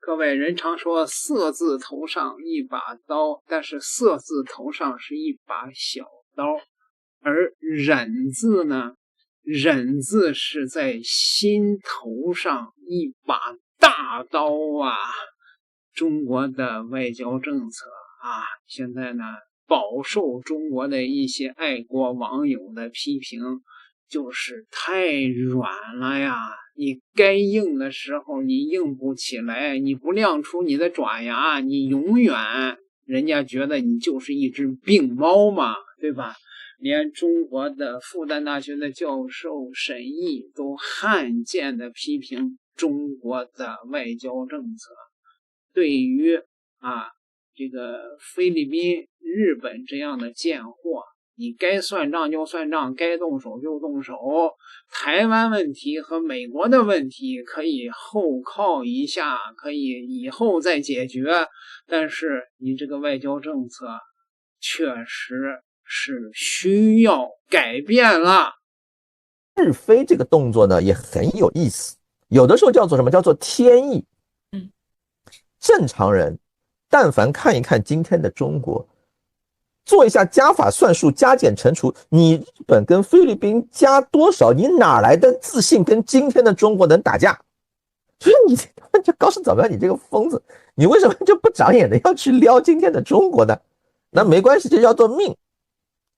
各位，人常說色字頭上一把刀，但是色字头上是一把小刀，而忍字呢，忍字是在心头上一把大刀啊。中国的外交政策啊，现在呢饱受中国的一些爱国网友的批評，就是太軟了呀，你該硬的時候你硬不起來，你不亮出你的爪牙，你永遠人家覺得你就是一隻病貓嘛，對吧？連中國的復旦大學的教授沈毅都罕見的批評中國的外交政策。對於這個菲律賓、日本這樣的賤貨，你該算賬就算賬，該動手就動手。台灣問題和美國的問題可以後靠一下，可以以後再解決，但是你這個外交政策確實是需要改變了。日菲這個動作呢也很有意思，有的時候叫做什麼？叫做天意。正常人但凡看一看今天的中国，做一下加法算術、加減乘除，你日本跟菲律賓加多少，你哪來的自信跟今天的中国能打架？所以你就高士早苗，你這個瘋子，你為什麼就不長眼的要去撩今天的中國呢？那沒關係，這叫做命，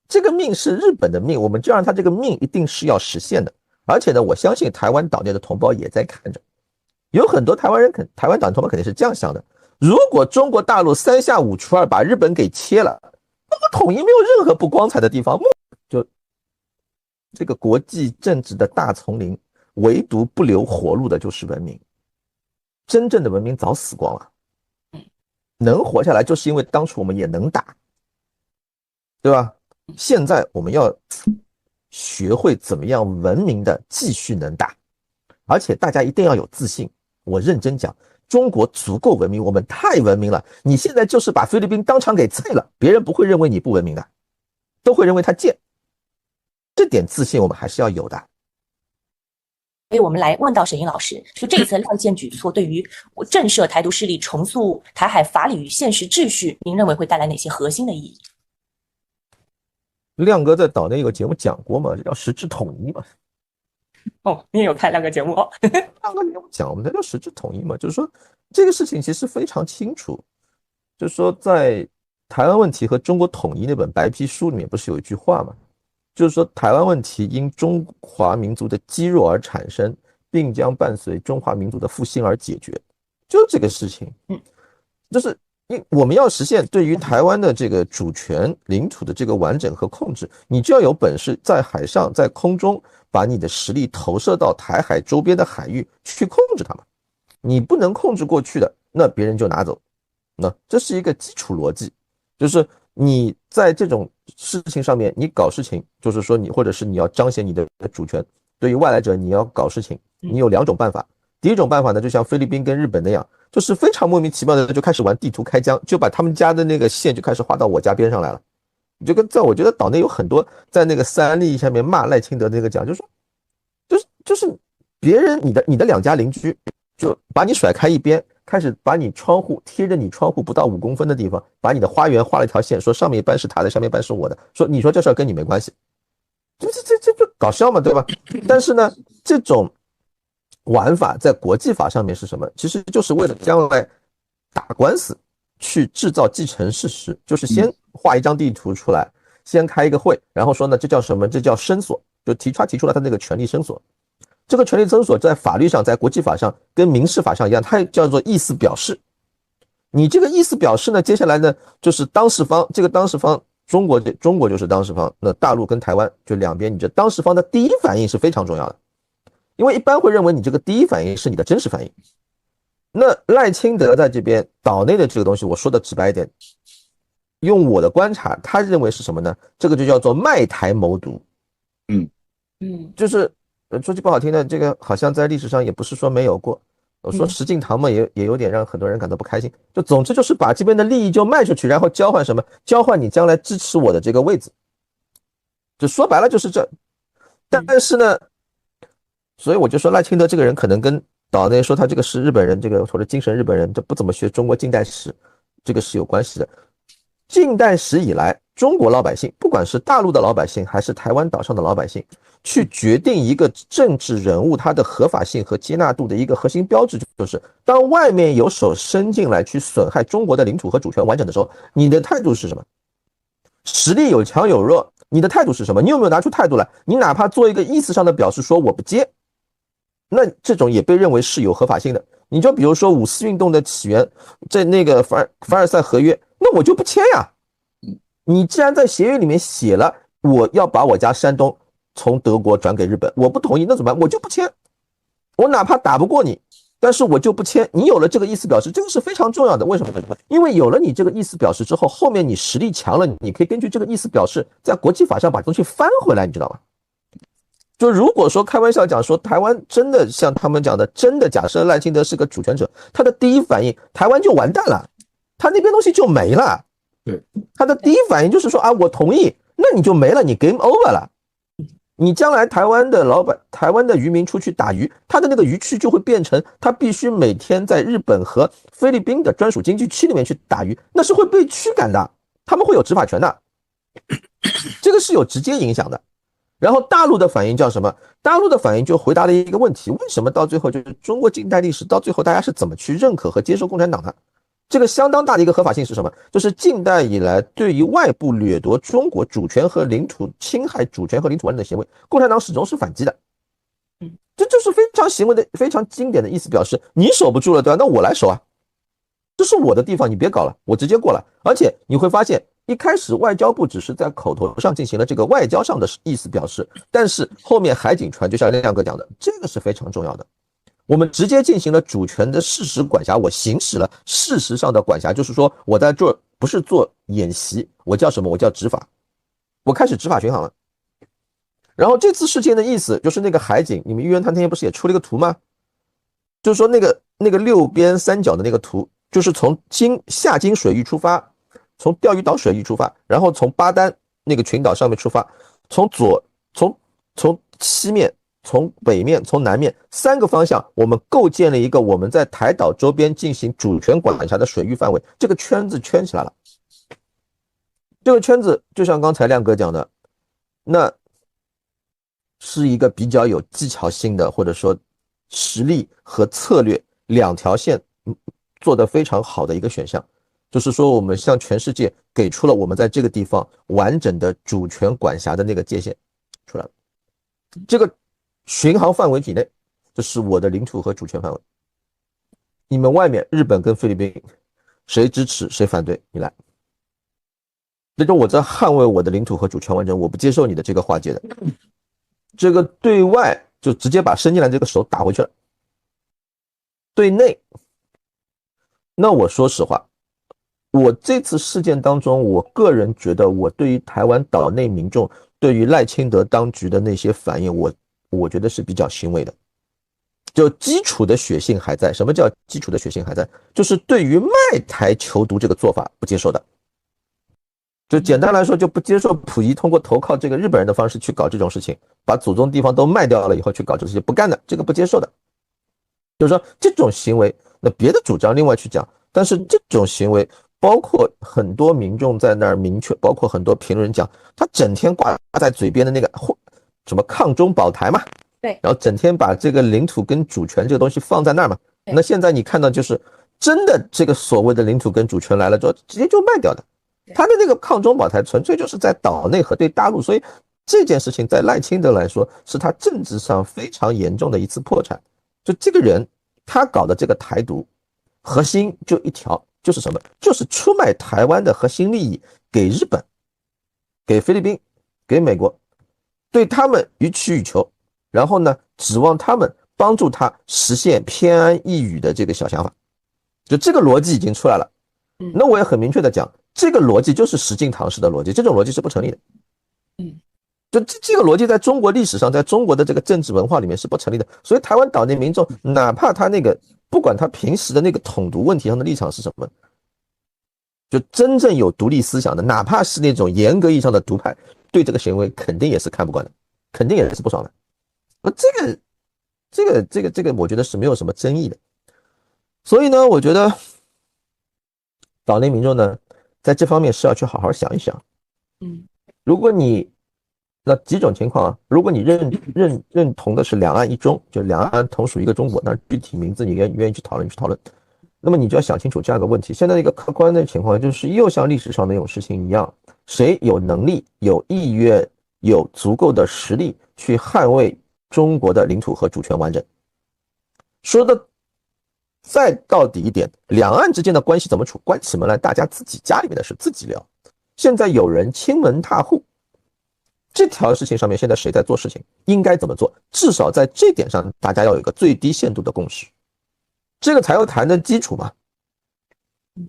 這個命是日本的命，我們就讓他這個命一定是要實現的。而且呢，我相信台灣島內的同胞也在看着。有很多台灣島同胞肯定是這樣想的：如果中國大陸3下5除2把日本給切了，那麼統一沒有任何不光彩的地方。就這個國際政治的大叢林，唯獨不留活路的就是文明。真正的文明早死光了，能活下來就是因為當初我們也能打，對吧？現在我們要學會怎麼樣文明的繼續能打，而且大家一定要有自信。我認真講，中國足夠文明，我們太文明了。你現在就是把菲律賓當場給菜了，別人不會認為你不文明的，都會認為他賤。這點自信我們還是要有的。所以我們來問到沈英老師，說這一次亮劍舉措對於震懾台獨勢力、重塑台海法理與現實秩序，您認為會帶來哪些核心的意義？亮哥在島內有個節目講過嘛，這叫實質統一嘛。哦，你也有看亮哥節目哦。亮哥節目講我們這叫實質統一嘛，就是說這個事情其實非常清楚，就是說在台灣問題和中國統一那本白皮書裡面不是有一句話嘛，就是說台灣問題因中華民族的積弱而產生，並將伴隨中華民族的復興而解決，就是這個事情。就是我們要實現對於台灣的這個主權領土的這個完整和控制，你就要有本事在海上在空中把你的實力投射到台海周邊的海域去控制它們。你不能控制过去的，那別人就拿走。那這是一個基礎邏輯，就是你在這種事情上面你搞事情，就是說你或者是你要彰顯你的主權，對於外來者你要搞事情，你有兩種辦法。第一種辦法呢，就像菲律賓跟日本那樣，就是非常莫名其妙的就開始玩地圖開疆，就把他們家的那個線就開始畫到我家邊上來了。就跟在我覺得島內有很多在那個3立下面罵賴清德那個講，就是別人你的兩家鄰居就把你甩開一邊，開始把你窗戶貼着你窗戶不到5公分的地方，把你的花園畫了一條線，說上面一半是他的，下面一半是我的，說你說這事兒跟你沒關係，這搞笑嘛，對吧？但是呢，這種玩法在國際法上面是什麼？其實就是為了將來打官司去制造既成事實，就是先畫一張地圖出來，先開一個會，然後說呢，這叫什麼？這叫申索，就提出了他那個權利申索。這個權利申索在法律上，在國際法上跟民事法上一樣，它叫做意思表示。你這個意思表示呢，接下來呢就是當事方，這個當事方中國就是當事方，那大陸跟台灣就兩邊，你這當事方的第一反應是非常重要的，因為一般會認為你這個第一反應是你的真實反應。那賴清德在這邊島內的這個東西，我說的直白一點，用我的觀察，他認為是什麼呢？這個就叫做賣台謀獨。就是說句不好聽的，這個好像在歷史上也不是說沒有過。我說石敬瑭嘛，也有點讓很多人感到不開心。就總之就是把這邊的利益就賣出去，然後交換什麼？交換你將來支持我的這個位置。就說白了就是這。但是呢，所以我就說賴清德這個人可能跟島內說他這個是日本人，這個或者精神日本人，這不怎麼學中国近代史，這個是有關係的。近代史以来，中國老百姓，不管是大陸的老百姓還是台灣島上的老百姓，去決定一個政治人物他的合法性和接納度的一個核心標誌，就是當外面有手伸進來去損害中國的領土和主權完整的時候，你的態度是什麼？實力有強有弱，你的態度是什麼？你有沒有拿出態度來？你哪怕做一個意思上的表示，說我不接，那這種也被認為是有合法性的。你就比如說五四運動的起源，在那個凡爾賽合約，那我就不簽呀。你既然在協議裡面寫了我要把我家山東從德國轉給日本，我不同意，那怎麼辦？我就不簽。我哪怕打不過你，但是我就不簽。你有了這個意思表示，這個是非常重要的。為什麼？因為有了你這個意思表示之後，後面你實力強了，你可以根据這個意思表示，在國際法上把東西翻回來，你知道嗎？就如果說開玩笑講說台灣真的像他們講的，真的假設賴清德是個主權者，他的第一反應台灣就完蛋了，他那邊東西就沒了。对，他的第一反应就是說啊，我同意，那你就沒了，你 game over 了。你将來台灣的台灣的漁民出去打魚，他的那個漁區就會變成他必須每天在日本和菲律賓的專屬經濟區裡面去打魚，那是會被驅趕的，他們會有執法權的，這個是有直接影響的。然後大陸的反應叫什麼？大陸的反應就回答了一個問題：為什麼到最後就是中國近代歷史到最後大家是怎麼去認可和接受共產黨的？這個相當大的一個合法性是什麼？就是近代以來對於外部掠奪中國主權和領土、侵害主權和領土完整的行為，共產黨始終是反擊的。這就是非常行为的非常經典的意思表示，你守不住了，对吧？那我來守啊，這是我的地方，你別搞了，我直接過來。而且你會發現，一開始外交部只是在口頭上進行了這個外交上的意思表示，但是後面海警船就像亮哥講的，這個是非常重要的。我們直接進行了主權的事實管轄，我行使了事實上的管轄，就是說我在這不是做演習，我叫什麼？我叫執法，我開始執法巡航了。然後這次事件的意思就是那個海警，你們玉渊他那天不是也出了一個圖嗎？就是說那個六邊三角的那個圖，就是從下金水域出發，從釣魚島水域出發，然後從巴丹那個群島上面出發，從西面，從北面，從南面三個方向，我們構建了一個我們在台島周邊進行主權管轄的水域範圍，這個圈子圈起來了。這個圈子就像剛才亮哥講的，那是一個比較有技巧性的，或者說實力和策略兩條線做得非常好的一個選項，就是說我們向全世界給出了我們在這個地方完整的主權管轄的那個界限出來了。這個巡航範圍體內，這是我的領土和主權範圍。你們外面日本跟菲律賓誰支持誰反對，你來。那就我在捍衛我的領土和主權完整，我不接受你的這個劃界的。這個對外就直接把伸進來這個手打回去了。對內，那我說實話，我這次事件當中，我個人覺得我對於台灣島內民眾對於賴清德當局的那些反應，我覺得是比較欣慰的。就基礎的血性還在。什麼叫基礎的血性還在？就是對於賣台求獨這個做法不接受的。就簡單來說，就不接受溥儀通過投靠這個日本人的方式去搞這種事情，把祖宗地方都賣掉了以後去搞這些不幹的，這個不接受的。就是說這種行為，那別的主張另外去講，但是這種行為包括很多民眾在那兒明確，包括很多評論人講，他整天掛在嘴邊的那個什麼抗中保台嘛，對，然後整天把這個領土跟主權這個東西放在那兒嘛，那現在你看到就是真的這個所謂的領土跟主權來了之後，直接就賣掉的。他的那個抗中保台純粹就是在島內和對大陸，所以這件事情在賴清德來說是他政治上非常嚴重的一次破產。就這個人他搞的這個台獨核心就一條，就是什麼？就是出賣台灣的核心利益給日本、給菲律賓、給美國，對他們予取予求，然後呢指望他們幫助他實現偏安一隅的這個小想法。就這個邏輯已經出來了。那我也很明確的講，這個邏輯就是石敬瑭式的邏輯，這種邏輯是不成立的。就這個邏輯在中國歷史上，在中國的這個政治文化裡面是不成立的。所以台灣島內民眾，哪怕他那個不管他平時的那個統獨問題上的立場是什麼，就真正有獨立思想的，哪怕是那種嚴格意義上的獨派，對這個行為肯定也是看不慣的，肯定也是不爽的。這個我覺得是沒有什麼爭議的。所以呢，我覺得島內民众呢，在這方面是要去好好想一想。如果你那幾種情況啊，如果你認同的是两岸一中，就兩岸同屬一個中國，那具體名字你願意去討論，那麼你就要想清楚這樣一個問題。現在一個客觀的情況就是又像歷史上那種事情一樣，誰有能力、有意願、有足夠的實力去捍衛中國的領土和主權完整。說的再到底一點，兩岸之間的關係怎麼處，關起門來大家自己家裡面的事自己聊。現在有人侵門踏戶，這條事情上面现在誰在做事情，應該怎麼做，至少在這點上大家要有一個最低限度的共識，這個才有談的基礎嘛。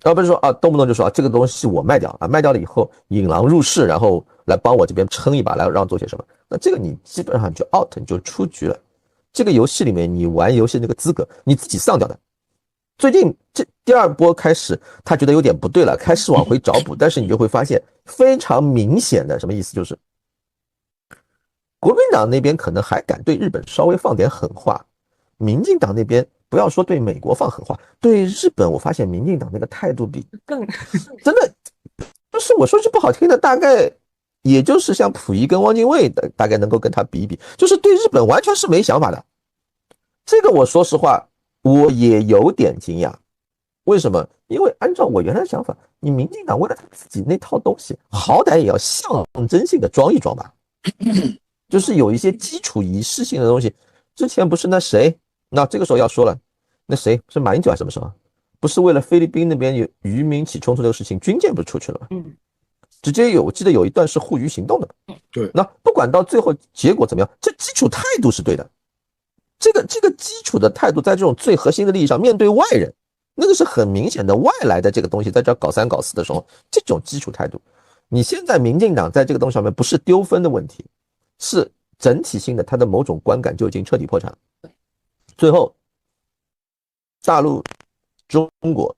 而不是說啊，動不動就說啊，這個東西我賣掉啊，賣掉了以後引狼入室，然後來幫我這邊撐一把，來讓做些什麼，那這個你基本上就 out， 你就出局了。這個遊戲裡面你玩遊戲那個資格你自己喪掉的。最近這第二波開始，他覺得有點不对了，開始往回找補，但是你就會發現非常明顯的什麼意思，就是國民黨那邊可能還敢對日本稍微放點狠話，民進黨那邊不要說對美國放狠話，对日本我發現民進黨那個態度比更真的就是我說句不好聽的，大概也就是像溥儀跟汪精衛的大概能夠跟他比一比，就是對日本完全是沒想法的。這個我說實話我也有點驚訝，為什麼？因為按照我原來的想法，你民進黨為了他自己那套東西，好歹也要象徵性的裝一裝吧，就是有一些基礎儀式性的東西。之前不是那誰，那這個時候要說了，那誰是馬英九還是什麼時候？不是為了菲律賓那邊有漁民起衝突這個事情，軍艦不是出去了嗎？直接我記得有一段是護漁行動的。對，那不管到最後結果怎麼樣，這基礎態度是對的。這個基礎的態度，在這種最核心的利益上，面對外人，那個是很明顯的外來的這個東西，在這搞三搞四的時候，這種基礎態度，你現在民進黨在這個東西上面不是丟分的問題，是整體性的，它的某種觀感就已經徹底破產了。最後，大陸、中國，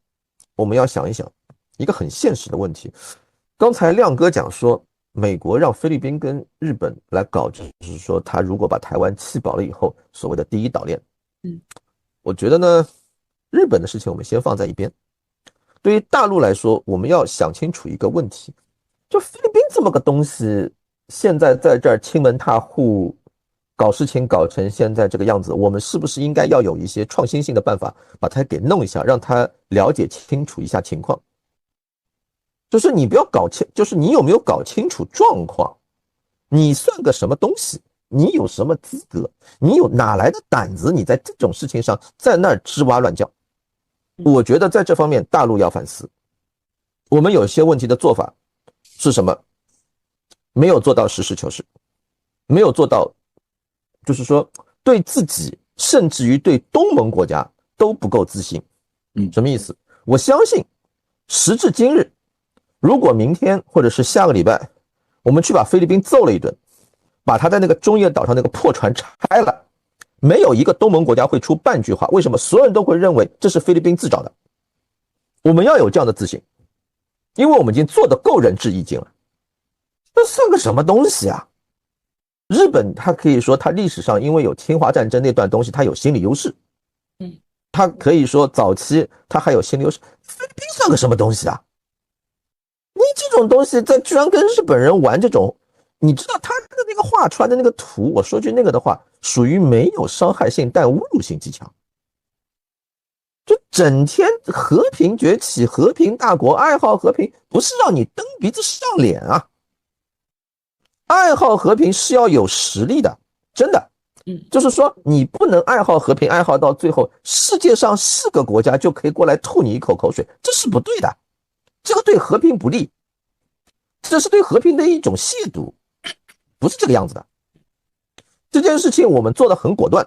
我們要想一想一個很現實的問題。剛才亮哥講說，美國讓菲律賓跟日本來搞，就是說他如果把台灣棄保了以後，所謂的第一島鏈。我覺得呢，日本的事情我們先放在一邊。對於大陸來說，我們要想清楚一個問題，就菲律賓這麼個東西，現在在這兒侵門踏戶，搞事情搞成現在這個樣子，我們是不是應該要有一些創新性的辦法，把它給弄一下，讓他了解清楚一下情況？就是你不要搞清，就是你有沒有搞清楚狀況？你算個什麼東西？你有什麼資格？你有哪來的膽子？你在這種事情上在那兒吱哇亂叫？我覺得在這方面大陸要反思。我們有些問題的做法是什麼？沒有做到實事求是，沒有做到，就是說對自己甚至於對東盟國家都不夠自信。什麼意思？我相信時至今日，如果明天或者是下個禮拜，我們去把菲律賓揍了一頓，把他在那個中業島上那個破船拆了，沒有一個東盟國家會出半句話。為什麼？所有人都會認為這是菲律賓自找的。我們要有這樣的自信，因為我們已經做得夠仁至義盡了。這算個什麼東西啊？日本他可以說他歷史上因為有侵華戰爭那段東西，他有心理優勢。他可以說早期他還有心理優勢。菲律賓算個什麼東西啊？你這種東西在居然跟日本人玩這種，你知道他的那個畫出來的那個圖，我說句那個的話，屬於沒有傷害性但侮辱性極強。就整天和平崛起，和平大國，愛好和平，不是讓你蹬鼻子上臉啊！愛好和平是要有實力的，真的。就是說你不能愛好和平，愛好到最後世界上4個國家就可以過來吐你一口口水，這是不對的。這個對和平不利，這是對和平的一種亵渎，不是這個樣子的。這件事情我們做得很果斷，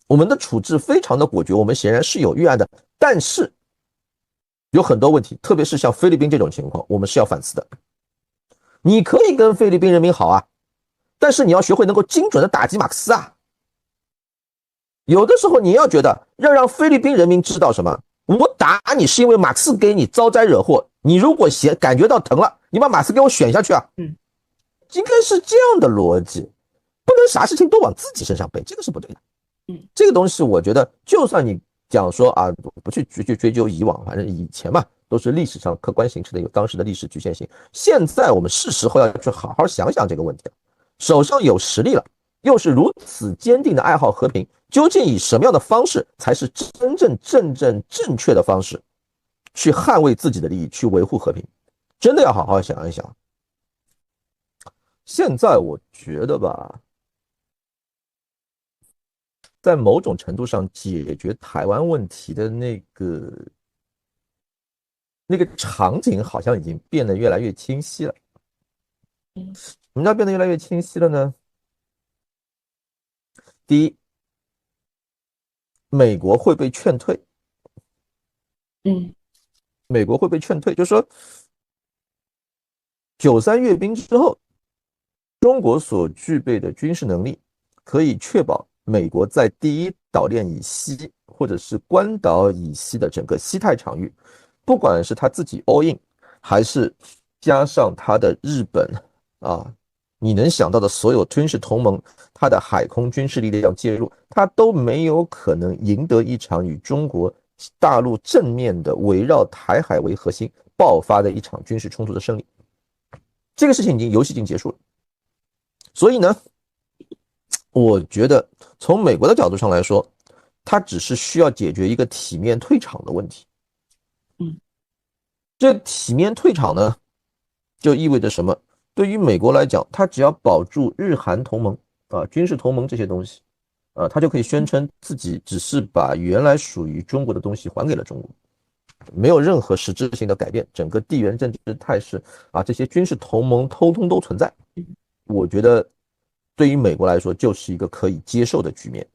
我們的處置非常的果決，我們顯然是有預案的，但是有很多問題，特別是像菲律賓這種情況，我們是要反思的。你可以跟菲律賓人民好啊，但是你要學會能夠精準的打擊馬克思啊。有的时候你要覺得要讓菲律賓人民知道什麼？我打你是因為馬克思給你招災惹禍，你如果感覺到疼了，你把馬克思給我選下去啊。應該是這樣的邏輯，不能啥事情都往自己身上背，這個是不對的。這個東西我覺得，就算你講說啊，不去追究以往，反正以前嘛，都是歷史上客觀形成的有当時的歷史局限性。现在我們是時候要去好好想想這個問題了。手上有實力了，又是如此堅定的愛好和平，究竟以什麼樣的方式才是真正正確的方式，去捍衛自己的利益，去維護和平？真的要好好想一想。現在我覺得吧，在某種程度上解決台灣問題的那個場景好像已經變得越來越清晰了。什麼叫变得越来越清晰了呢？第一，美國會被勸退。美國會被勸退，就是說93閱兵之後，中國所具備的軍事能力可以確保美國在第一島鏈以西或者是關島以西的整個西太場域，不管是他自己 all in， 還是加上他的日本啊，你能想到的所有軍事同盟，他的海空軍事力量介入，他都沒有可能贏得一場與中国大陸正面的圍繞台海為核心爆發的一場軍事衝突的勝利。這個事情遊戲已經結束了。所以呢，我覺得從美國的角度上來說，他只是需要解決一個體面退場的問題。這體面退場呢，就意味着什麼？對於美國來講，他只要保住日韓同盟啊、軍事同盟這些東西啊，他就可以宣稱自己只是把原來屬於中國的東西還給了中國，沒有任何實質性的改变，整個地緣政治態勢啊，這些軍事同盟通通都存在。我覺得對於美國來說就是一個可以接受的局面，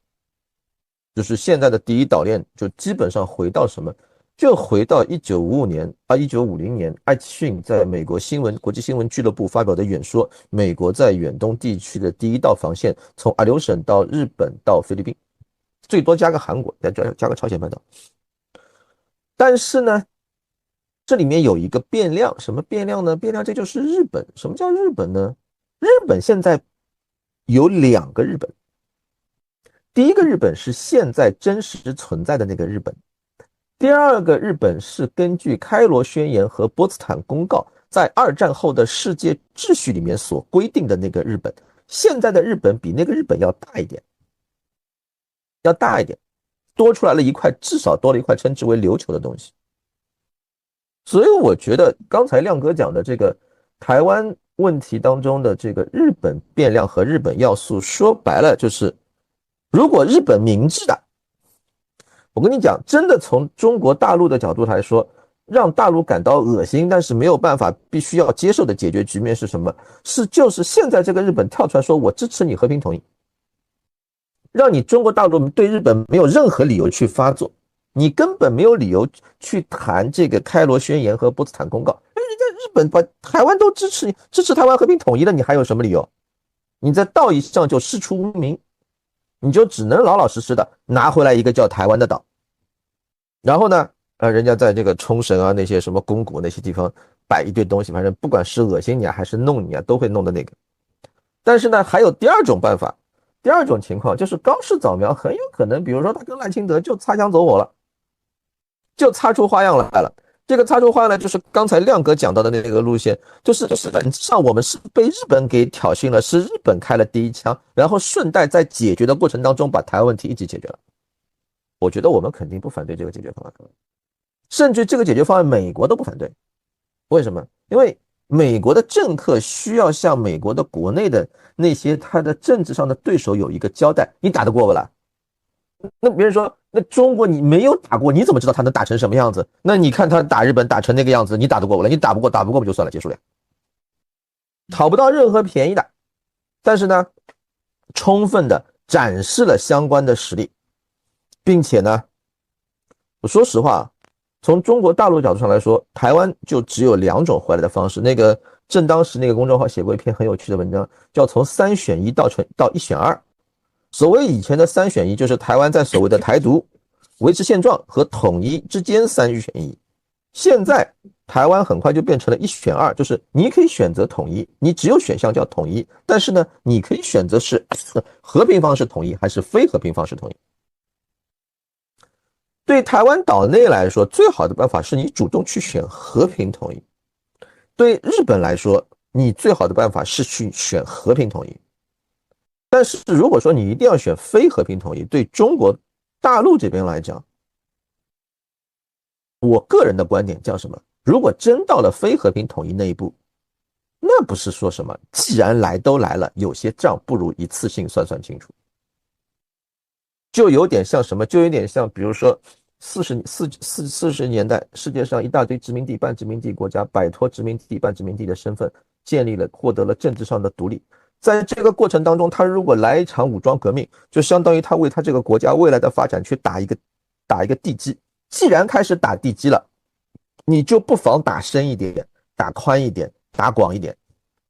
就是現在的第一島鏈就基本上回到什麼，就回到1950年艾奇遜在美國國際新聞俱樂部發表的演說，美國在遠東地區的第一道防線從阿留申到日本到菲律賓，最多加個韓國，再加個朝鮮半島。但是呢，這裡面有一個變量，什麼變量呢？变量，这就是日本。什麼叫日本呢？日本現在有兩個日本，第一個日本是現在真實存在的那個日本，第二個日本是根據開羅宣言和波茨坦公告在二戰後的世界秩序裡面所規定的那個日本。現在的日本比那個日本要大一點，多出來了一塊，至少多了一塊稱之為琉球的東西。所以我覺得剛才亮哥講的這個台灣問題當中的這個日本變量和日本要素，說白了就是如果日本明智的，我跟你講，真的從中國大陸的角度來說，讓大陸感到惡心但是沒有辦法必須要接受的解決局面是什麼？就是現在這個日本跳出來說我支持你和平統一，讓你中國大陸對日本沒有任何理由去發作，你根本没有理由去談這個開羅宣言和波茨坦公告。人家日本把台灣都支持台灣和平統一了，你還有什麼理由？你在道義上就師出無名，你就只能老老實實的拿回來一個叫台灣的島。然後呢，人家在這個沖繩啊那些什麼宮古那些地方擺一堆東西，反正不管是惡心你啊還是弄你啊，都會弄的那個。但是呢，還有第二種辦法，第二種情況就是高市早苗很有可能，比如說他跟賴清德就擦枪走火了，就擦出花樣來了。這個擦出花樣來就是剛才亮哥講到的那個路線，就是本質上我們是被日本給挑釁了，是日本開了第一槍，然後順帶在解決的過程當中把台灣問題一起解決了。我覺得我們肯定不反對這個解決方案，甚至這個解決方案美國都不反對。為什麼？因為美國的政客需要向美國的国內的那些他的政治上的對手有一個交代，你打得過不啦？那別人說，那中國你沒有打過，你怎麼知道他能打成什麼樣子？那你看他打日本打成那個樣子，你打得過不啦？你打不過不就算了，結束了，討不到任何便宜的。但是呢，充分的展示了相關的實力，並且呢，我說實話，從中國大陸角度上來說，台灣就只有2種回來的方式。那個正當時那個公眾號寫過一篇很有趣的文章，叫從3選1到1選2。所謂以前的3選1，就是台灣在所謂的台獨、維持現狀和統一之間3選1。現在台灣很快就變成了一選二，就是你可以選擇統一，你只有選項叫統一，但是呢，你可以選擇是和平方式統一還是非和平方式統一。對台灣島內來說，最好的辦法是你主動去選和平統一。對日本來說，你最好的辦法是去選和平統一。但是如果說你一定要選非和平統一，對中國大陸這邊來講，我個人的觀點叫什麼？如果真到了非和平統一那一步，那不是說什麼，既然来都來了，有些賬不如一次性算清楚。就有點像什麼？就有点像，比如說40年代，世界上一大堆殖民地、半殖民地国家摆脫殖民地、半殖民地的身份，獲得了政治上的独立。在這個過程當中，他如果來一場武裝革命，就相當於他為他這個國家未來的發展去打一個地基。既然開始打地基了，你就不妨打深一點、打寬一點、打廣一點。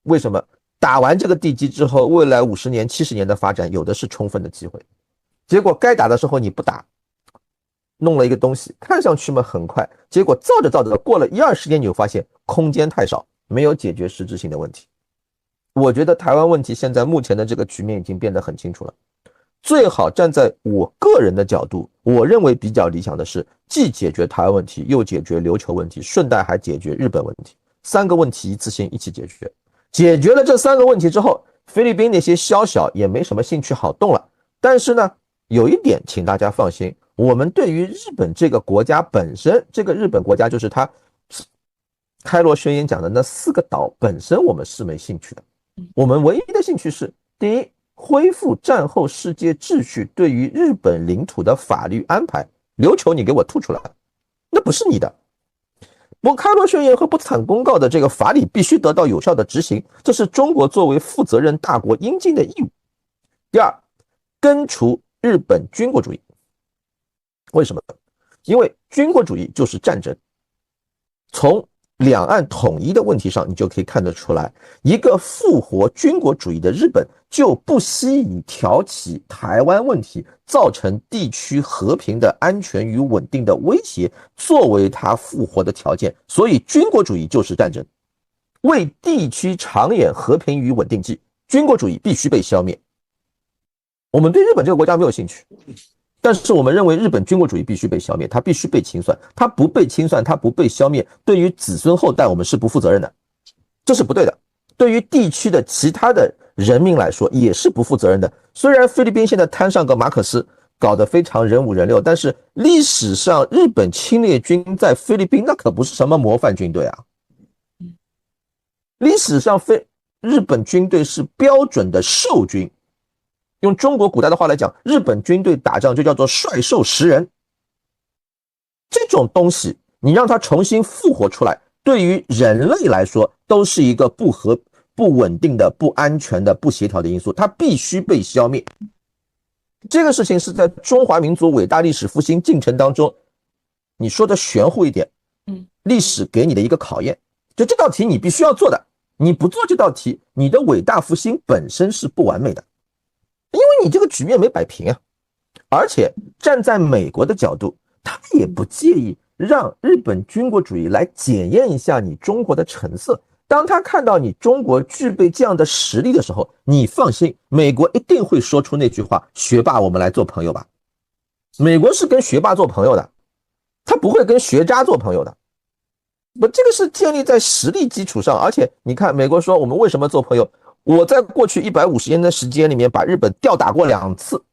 為什麼？打完這個地基之後，未來50年、70年的發展有的是充分的機會。結果該打的時候你不打，弄了一個東西，看上去嘛很快，結果造着過了10-20年，你就發現空間太少，沒有解決實質性的問題。我覺得台灣問題現在目前的這個局面已經變得很清楚了。最好站在我個人的角度，我認為比較理想的是，既解決台灣問題，又解決琉球問題，順帶還解決日本問題，3個問題一次性一起解決。解決了這3個問題之後，菲律賓那些宵小也沒什麼興趣好動了。但是呢，有一點請大家放心，我們對於日本這個國家本身，這個日本国家就是它開羅宣言講的那4個島本身，我們是沒興趣的。我們唯一的興趣是，第一，恢復戰後世界秩序對於日本領土的法律安排。琉球你給我吐出來，那不是你的。我開羅宣言和波茨坦公告的這個法理必須得到有效的執行，這是中國作為負責任大國應盡的義務。第二，根除日本軍國主義。為什麼？因為軍國主義就是戰爭。從兩岸統一的問題上，你就可以看得出來，一個復活軍國主義的日本就不惜以挑起台灣問題，造成地區和平的安全與穩定的威脅，作為它復活的條件。所以軍國主義就是戰爭，為地區長遠和平與穩定計，軍國主義必須被消滅。我們對日本這個國家沒有興趣，但是我們認為日本軍國主義必須被消滅，它必須被清算，它不被清算，它不被消滅，對於子孫後代我們是不負責任的，這是不對的。對於地區的其他的人民來說也是不負責任的。雖然菲律賓現在攤上個馬可斯，搞得非常人五人六，但是歷史上日本侵略軍在菲律賓那可不是什麼模範軍隊啊。歷史上日本軍隊是標準的獸軍。用中國古代的話來講，日本軍隊打仗就叫做率獸食人。這種東西你讓它重新復活出來，對於人類來說都是一個不穩定的、不安全的、不協調的因素，它必須被消滅。這個事情是在中華民族偉大歷史復興進程當中，你說的玄乎一點，歷史給你的一個考驗，就這道題你必須要做的，你不做這道題，你的偉大復興本身是不完美的。因為你這個局面沒擺平啊，而且站在美國的角度，他也不介意讓日本軍國主義來檢驗一下你中國的成色。當他看到你中國具備這樣的實力的時候，你放心，美國一定會說出那句話：學霸，我們來做朋友吧。美國是跟學霸做朋友的，他不會跟學渣做朋友的。這個是建立在實力基礎上，而且你看，美國說我們為什麼做朋友？我在過去150年的時間裡面把日本吊打過2次，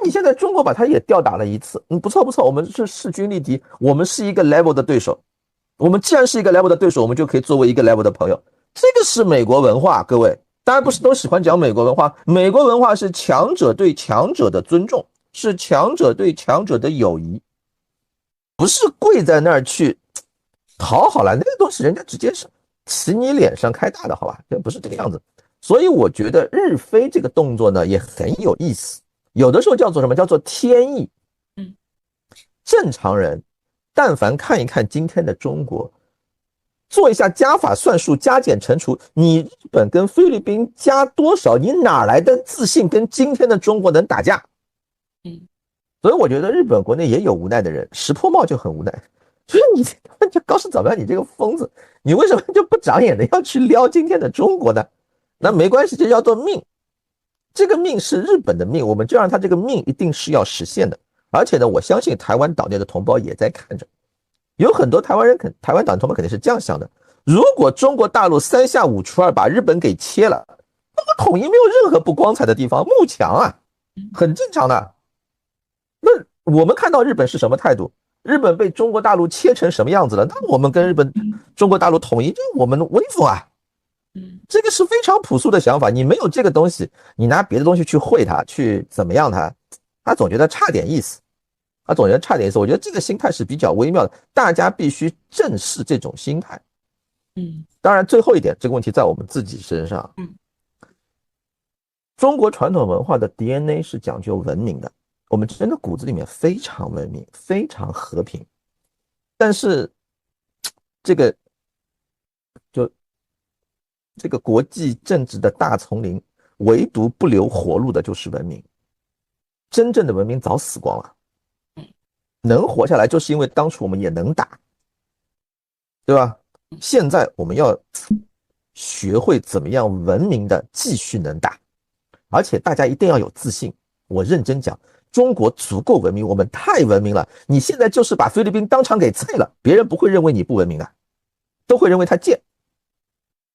你現在中國把它也吊打了1次，不錯不錯，我們是势均力敌，我們是一個 level 的对手。我們既然是一個 level 的对手，我們就可以作為一個 level 的朋友。這個是美國文化，各位，大家不是都喜歡講美國文化？美國文化是強者對強者的尊重，是強者对强者的友誼，不是跪在那兒去討好了，那個東西人家直接是骑你臉上開大的，好吧？不是這個樣子。所以我覺得日菲這個動作呢也很有意思，有的時候叫做什麼？叫做天意。正常人但凡看一看今天的中国，做一下加法算術、加減乘除，你日本跟菲律賓加多少，你哪來的自信跟今天的中國能打架？所以我覺得日本國內也有无奈的人，石破茂就很无奈。就是你就高市早苗，你這個瘋子，你為什麼就不长眼的要去撩今天的中國呢？那沒關係，這叫做命，這個命是日本的命，我們就讓他這個命一定是要實現的。而且呢，我相信台灣島內的同胞也在看着，有很多台灣島的同胞肯定是這樣想的：如果中國大陸3下5除2把日本給切了，那麼統一沒有任何不光彩的地方，慕強啊，很正常的。那我們看到日本是什麼態度？日本被中國大陸切成什麼樣子了？那我們跟中國大陸統一，这我们威风啊！這個是非常樸素的想法。你沒有這個東西，你拿別的東西去會它，去怎麼樣它，他總覺得差點意思。我覺得這個心態是比較微妙的，大家必須正視這種心態。當然最後一點，這個問題在我們自己身上。中國傳統文化的 DNA 是講究文明的。我們真的骨子裡面非常文明，非常和平，但是這個國際政治的大叢林，唯獨不留活路的就是文明。真正的文明早死光了，能活下來就是因為當初我們也能打，對吧？現在我們要學會怎麼樣文明的繼續能打，而且大家一定要有自信。我認真講，中國足夠文明，我們太文明了。你現在就是把菲律賓當場給菜了，別人不會認為你不文明啊，都會認為他賤。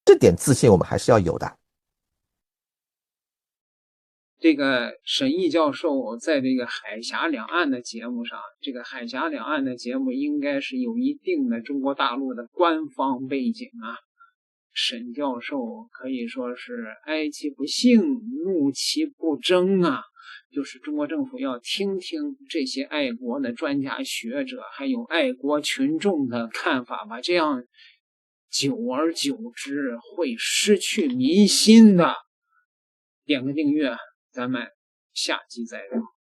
這點自信我們還是要有的。這個沈毅教授在這個海峽兩岸的節目上，這個海峽兩岸的節目應該是有一定的中國大陸的官方背景啊。沈教授可以說是哀其不幸，怒其不爭啊。就是中國政府要聽聽這些愛國的專家學者還有愛國群眾的看法吧，這樣久而久之會失去民心的。點個訂閱，咱們下期再聊。